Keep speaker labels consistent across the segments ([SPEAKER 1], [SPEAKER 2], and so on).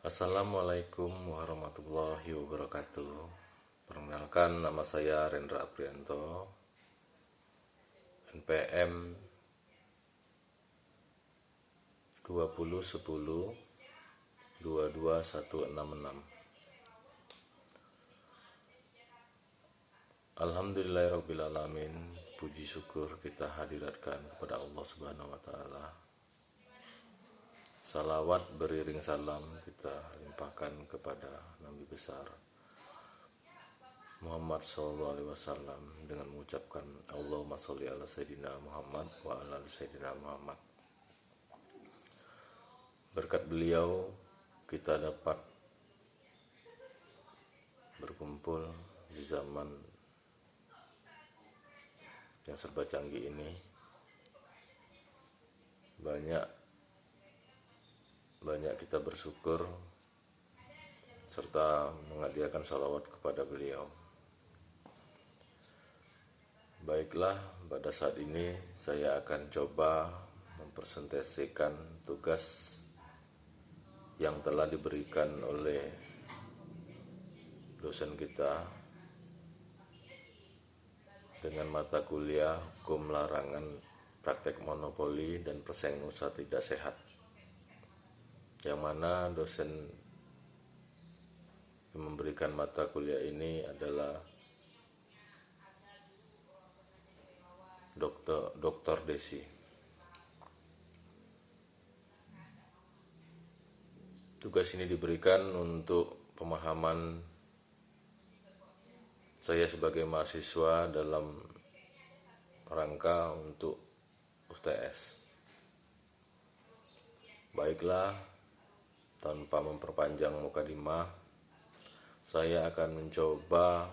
[SPEAKER 1] Assalamualaikum warahmatullahi wabarakatuh. Perkenalkan, nama saya Rendra Aprianto, NPM 2010 22166. Alhamdulillahirrabbilalamin. Puji syukur kita hadiratkan kepada Allah Subhanahu wa Ta'ala. Salawat beriring salam kita limpahkan kepada Nabi besar Muhammad SAW dengan mengucapkan Allahumma sholli ala Sayyidina Muhammad wa ala Sayyidina Muhammad. Berkat beliau kita dapat berkumpul di zaman yang serba canggih ini. Banyak kita bersyukur serta menghadiahkan salawat kepada beliau. Baiklah, pada saat ini saya akan coba mempresentasikan tugas yang telah diberikan oleh dosen kita dengan mata kuliah Hukum Larangan Praktek Monopoli dan Persaingan Usaha Tidak Sehat, yang mana dosen yang memberikan mata kuliah ini adalah Dr. Desi. Tugas ini diberikan untuk pemahaman saya sebagai mahasiswa dalam rangka untuk UTS. Baiklah, tanpa memperpanjang mukadimah, saya akan mencoba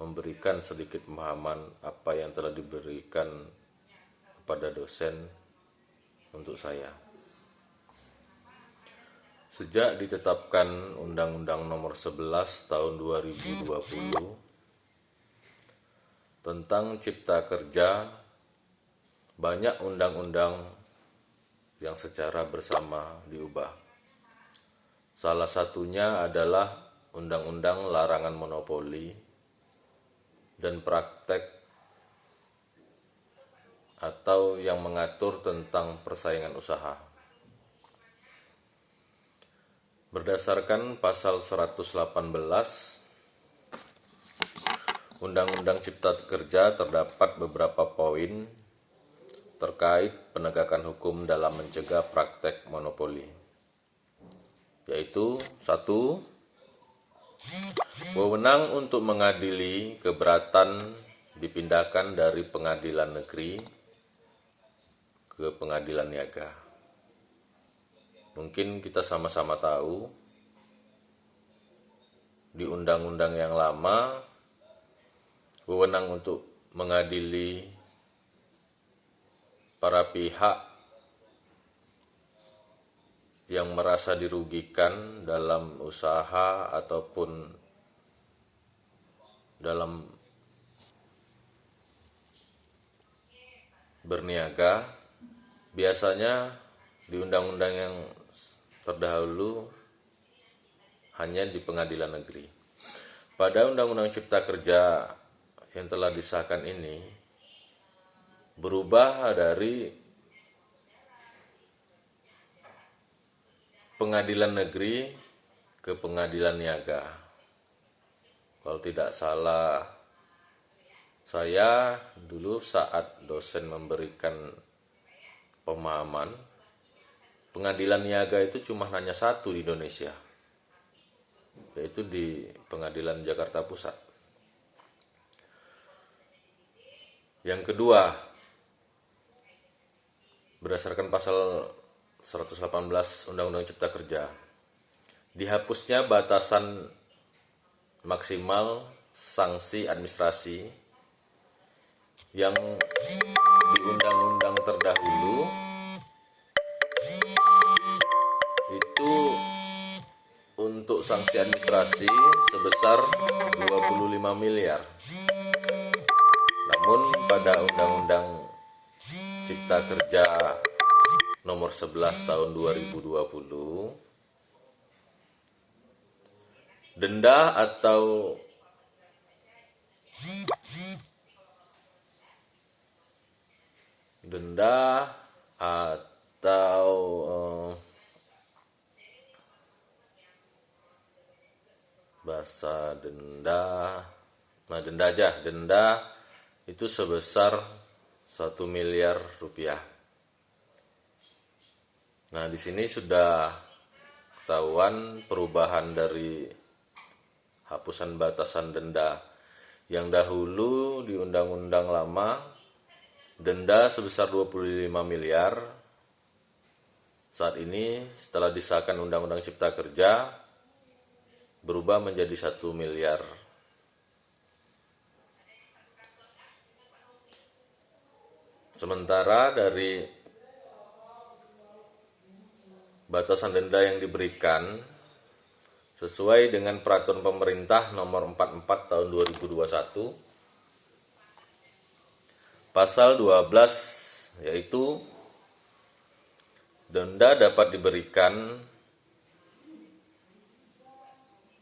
[SPEAKER 1] memberikan sedikit pemahaman apa yang telah diberikan kepada dosen untuk saya. Sejak ditetapkan Undang-Undang Nomor 11 Tahun 2020 tentang Cipta Kerja, banyak undang-undang yang secara bersama diubah. Salah satunya adalah Undang-Undang Larangan Monopoli dan Praktek atau yang mengatur tentang persaingan usaha. Berdasarkan pasal 118 Undang-Undang Cipta Kerja terdapat beberapa poin terkait penegakan hukum dalam mencegah praktek monopoli, yaitu 1. Wewenang untuk mengadili keberatan dipindahkan dari pengadilan negeri ke pengadilan niaga. Mungkin kita sama-sama tahu di undang-undang yang lama, wewenang untuk mengadili para pihak yang merasa dirugikan dalam usaha ataupun dalam berniaga, biasanya di undang-undang yang terdahulu hanya di pengadilan negeri. Pada Undang-Undang Cipta Kerja yang telah disahkan ini berubah dari pengadilan negeri ke pengadilan niaga. Kalau tidak salah, saya dulu saat dosen memberikan pemahaman, pengadilan niaga itu cuma hanya satu di Indonesia, yaitu di Pengadilan Jakarta Pusat. Yang kedua, berdasarkan pasal 118 Undang-Undang Cipta Kerja, dihapusnya batasan maksimal sanksi administrasi yang di undang-undang terdahulu itu untuk sanksi administrasi sebesar 25 miliar. Namun pada Undang-Undang Cipta Kerja Nomor 11 Tahun 2020 denda atau denda atau bahasa denda, nah denda aja, denda itu sebesar 1 miliar rupiah. Nah, di sini sudah ketahuan perubahan dari hapusan batasan denda. Yang dahulu di undang-undang lama denda sebesar 25 miliar. Saat ini setelah disahkan Undang-Undang Cipta Kerja berubah menjadi 1 miliar. Sementara dari batasan denda yang diberikan sesuai dengan peraturan pemerintah nomor 44 tahun 2021 pasal 12, yaitu denda dapat diberikan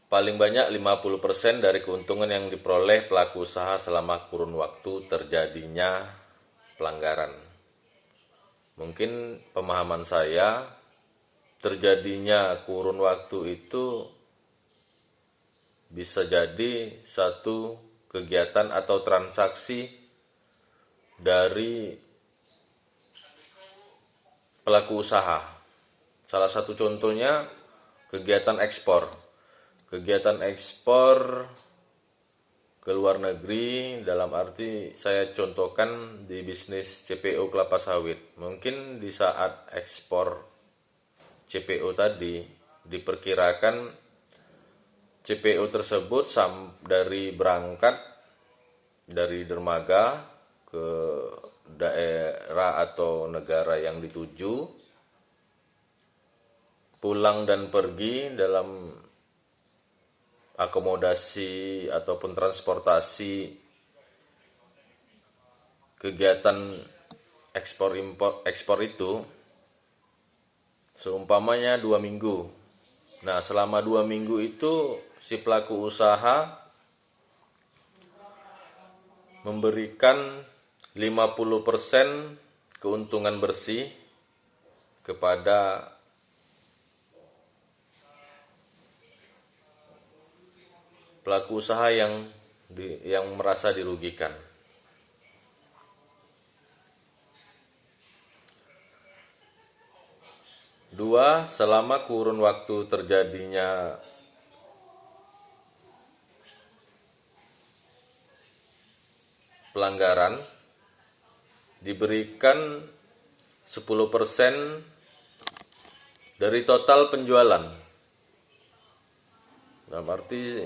[SPEAKER 1] paling banyak 50% dari keuntungan yang diperoleh pelaku usaha selama kurun waktu terjadinya pelanggaran. Mungkin pemahaman saya, terjadinya kurun waktu itu bisa jadi satu kegiatan atau transaksi dari pelaku usaha. Salah satu contohnya kegiatan ekspor. Kegiatan ekspor ke luar negeri, dalam arti saya contohkan di bisnis CPO kelapa sawit. Mungkin di saat ekspor CPO tadi diperkirakan CPO tersebut dari berangkat dari dermaga ke daerah atau negara yang dituju, pulang dan pergi dalam akomodasi ataupun transportasi kegiatan ekspor itu seumpamanya 2 minggu. Nah, selama 2 minggu itu si pelaku usaha memberikan 50% keuntungan bersih kepada pelaku usaha yang merasa dirugikan. Dua, selama kurun waktu terjadinya pelanggaran diberikan 10% dari total penjualan. Dalam arti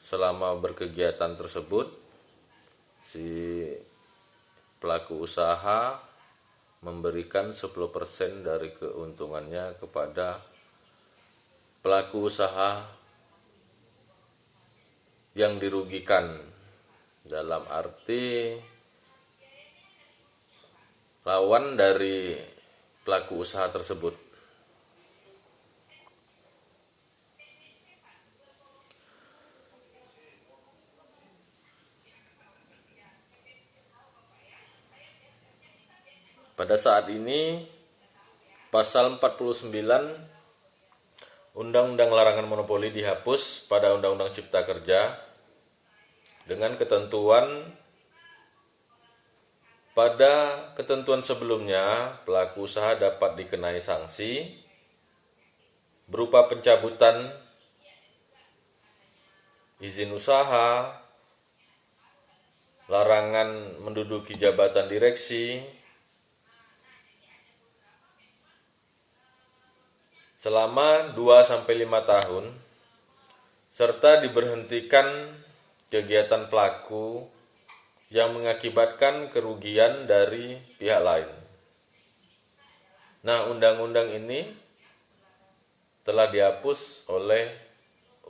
[SPEAKER 1] selama berkegiatan tersebut si pelaku usaha memberikan 10% dari keuntungannya kepada pelaku usaha yang dirugikan, dalam arti lawan dari pelaku usaha tersebut. Pada saat ini pasal 49 Undang-Undang Larangan Monopoli dihapus pada Undang-Undang Cipta Kerja dengan ketentuan pada ketentuan sebelumnya pelaku usaha dapat dikenai sanksi berupa pencabutan izin usaha, larangan menduduki jabatan direksi, selama 2-5 tahun, serta diberhentikan kegiatan pelaku yang mengakibatkan kerugian dari pihak lain. Nah, undang-undang ini telah dihapus oleh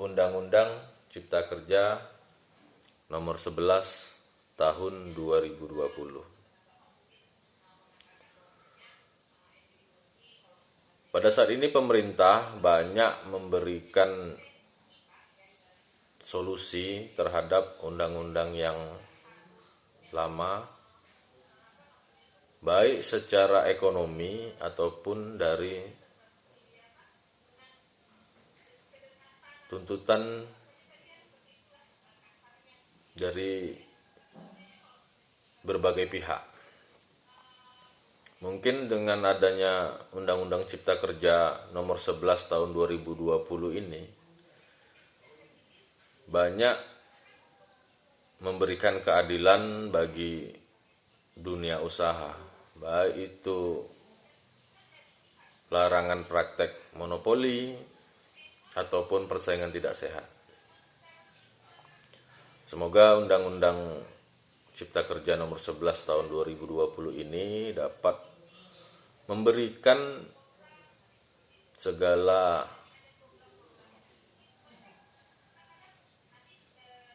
[SPEAKER 1] Undang-Undang Cipta Kerja nomor 11 tahun 2020. Pada saat ini pemerintah banyak memberikan solusi terhadap undang-undang yang lama, baik secara ekonomi ataupun dari tuntutan dari berbagai pihak. Mungkin dengan adanya Undang-Undang Cipta Kerja nomor 11 tahun 2020 ini banyak memberikan keadilan bagi dunia usaha, baik itu larangan praktek monopoli ataupun persaingan tidak sehat. Semoga Undang-Undang Cipta Kerja nomor 11 tahun 2020 ini dapat memberikan segala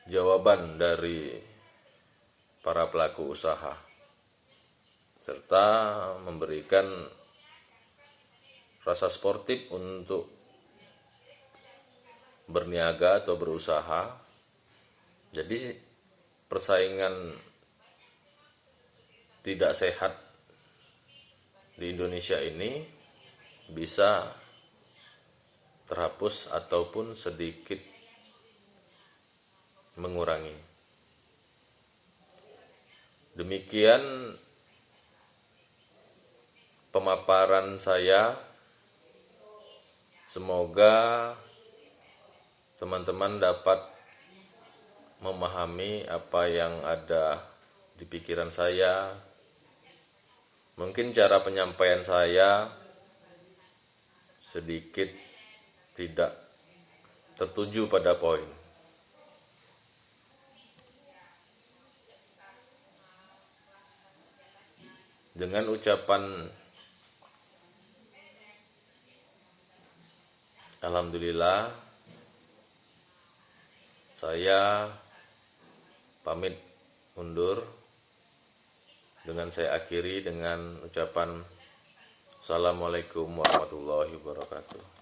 [SPEAKER 1] jawaban dari para pelaku usaha, serta memberikan rasa sportif untuk berniaga atau berusaha. Jadi persaingan tidak sehat di Indonesia ini bisa terhapus ataupun sedikit mengurangi. Demikian pemaparan saya. Semoga teman-teman dapat memahami apa yang ada di pikiran saya. Mungkin cara penyampaian saya sedikit tidak tertuju pada poin. Dengan ucapan alhamdulillah, saya pamit undur. Dengan saya akhiri dengan ucapan Assalamualaikum warahmatullahi wabarakatuh.